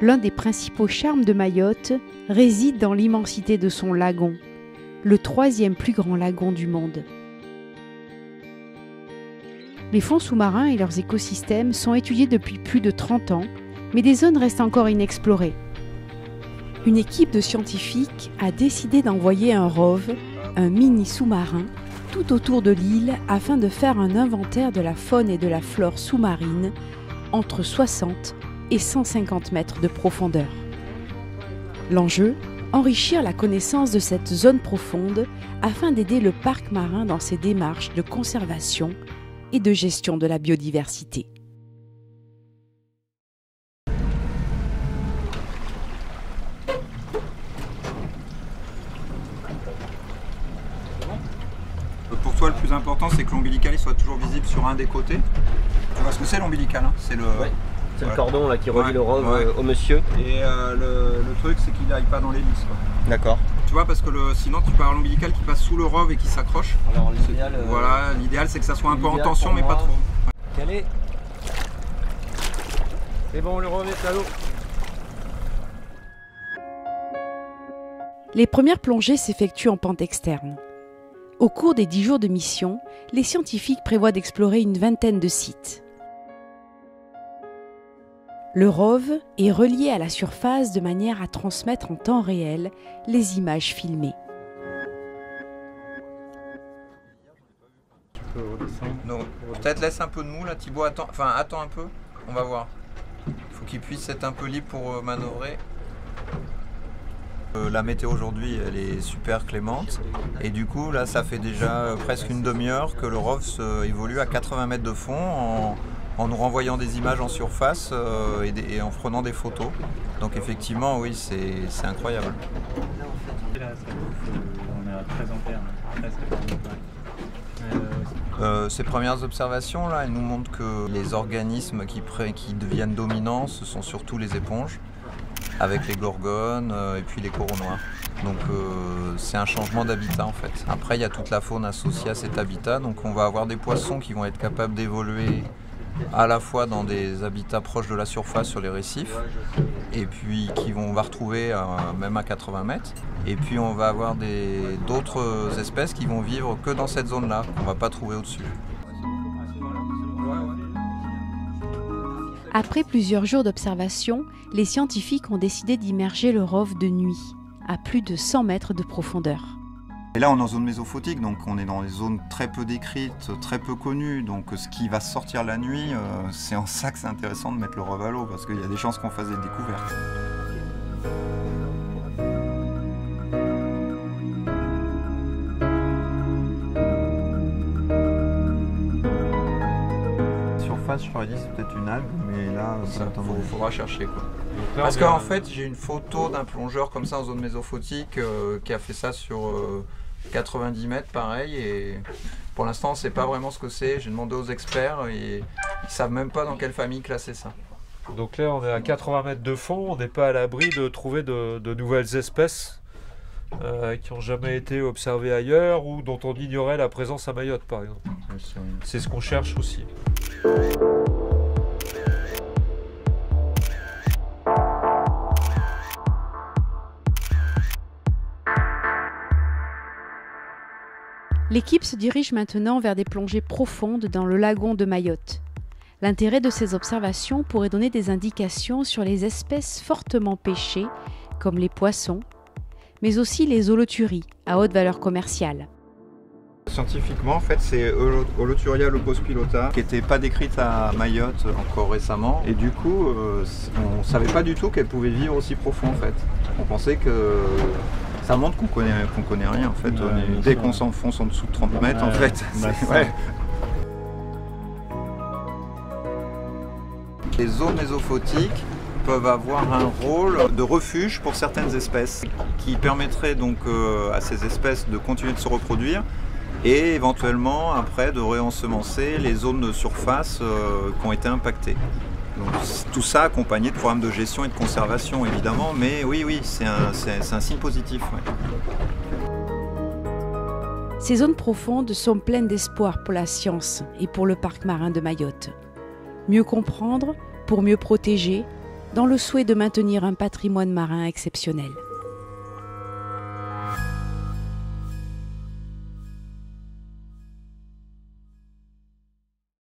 L'un des principaux charmes de Mayotte réside dans l'immensité de son lagon, le 3e plus grand lagon du monde. Les fonds sous-marins et leurs écosystèmes sont étudiés depuis plus de 30 ans, mais des zones restent encore inexplorées. Une équipe de scientifiques a décidé d'envoyer un ROV, un mini sous-marin, tout autour de l'île afin de faire un inventaire de la faune et de la flore sous-marine entre 60 et 150 mètres de profondeur. L'enjeu, enrichir la connaissance de cette zone profonde afin d'aider le parc marin dans ses démarches de conservation et de gestion de la biodiversité. Pour toi, le plus important, c'est que l'ombilical soit toujours visible sur un des côtés. Tu vois ce que c'est l'ombilical, hein? C'est le... Ouais. C'est voilà. Le cordon là qui relie le ROV au monsieur. Et le truc, c'est qu'il n'aille pas dans l'hélice. D'accord. Tu vois, parce que sinon, tu peux avoir l'ombilical qui passe sous le ROV et qui s'accroche. Alors l'idéal, voilà, l'idéal, c'est que ça soit un peu en tension, mais pas trop. Calé. C'est bon, le ROV est à l'eau. Les premières plongées s'effectuent en pente externe. Au cours des 10 jours de mission, les scientifiques prévoient d'explorer une vingtaine de sites. Le ROV est relié à la surface de manière à transmettre en temps réel les images filmées. Peut-être laisse un peu de mou là, Thibaut, attends un peu, on va voir. Il faut qu'il puisse être un peu libre pour manœuvrer. La météo aujourd'hui, elle est super clémente et du coup là ça fait déjà presque une demi-heure que le ROV évolue à 80 mètres de fond en nous renvoyant des images en surface et en prenant des photos. Donc effectivement oui, c'est incroyable. Là, on est à 13 ampères. Ces premières observations là, elles nous montrent que les organismes qui deviennent dominants, ce sont surtout les éponges, avec les gorgones et puis les coraux noirs. Donc c'est un changement d'habitat en fait. Après il y a toute la faune associée à cet habitat, donc on va avoir des poissons qui vont être capables d'évoluer à la fois dans des habitats proches de la surface sur les récifs, et puis on va retrouver même à 80 mètres. Et puis on va avoir d'autres espèces qui vont vivre que dans cette zone-là, qu'on ne va pas trouver au-dessus. Après plusieurs jours d'observation, les scientifiques ont décidé d'immerger le ROV de nuit, à plus de 100 mètres de profondeur. Et là on est en zone mésophotique, donc on est dans des zones très peu décrites, très peu connues, donc ce qui va sortir la nuit, c'est en ça que c'est intéressant de mettre le ROV à l'eau, parce qu'il y a des chances qu'on fasse des découvertes. Je t'aurais dit c'est peut-être une algue, mais là il faudra chercher quoi. Parce qu'en fait j'ai une photo d'un plongeur comme ça en zone mésophotique qui a fait ça sur 90 mètres pareil, et pour l'instant on ne sait pas vraiment ce que c'est. J'ai demandé aux experts et ils ne savent même pas dans quelle famille classer ça. Donc là on est à 80 mètres de fond, on n'est pas à l'abri de trouver de nouvelles espèces qui n'ont jamais été observées ailleurs ou dont on ignorait la présence à Mayotte par exemple. C'est ce qu'on cherche aussi. L'équipe se dirige maintenant vers des plongées profondes dans le lagon de Mayotte. L'intérêt de ces observations pourrait donner des indications sur les espèces fortement pêchées, comme les poissons, mais aussi les holothuries à haute valeur commerciale. Scientifiquement, en fait, c'est Holothuria lopospilota qui n'était pas décrite à Mayotte encore récemment. Et du coup, on ne savait pas du tout qu'elle pouvait vivre aussi profond en fait. On pensait que ça montre qu'on connaît rien en fait. Dès qu'on s'enfonce en dessous de 30 mètres en fait. Les zones mésophotiques peuvent avoir un rôle de refuge pour certaines espèces qui permettrait donc à ces espèces de continuer de se reproduire et éventuellement après de réensemencer les zones de surface qui ont été impactées. Donc, tout ça accompagné de programmes de gestion et de conservation évidemment, mais oui, c'est un signe positif. Ouais. Ces zones profondes sont pleines d'espoir pour la science et pour le parc marin de Mayotte. Mieux comprendre pour mieux protéger, dans le souhait de maintenir un patrimoine marin exceptionnel.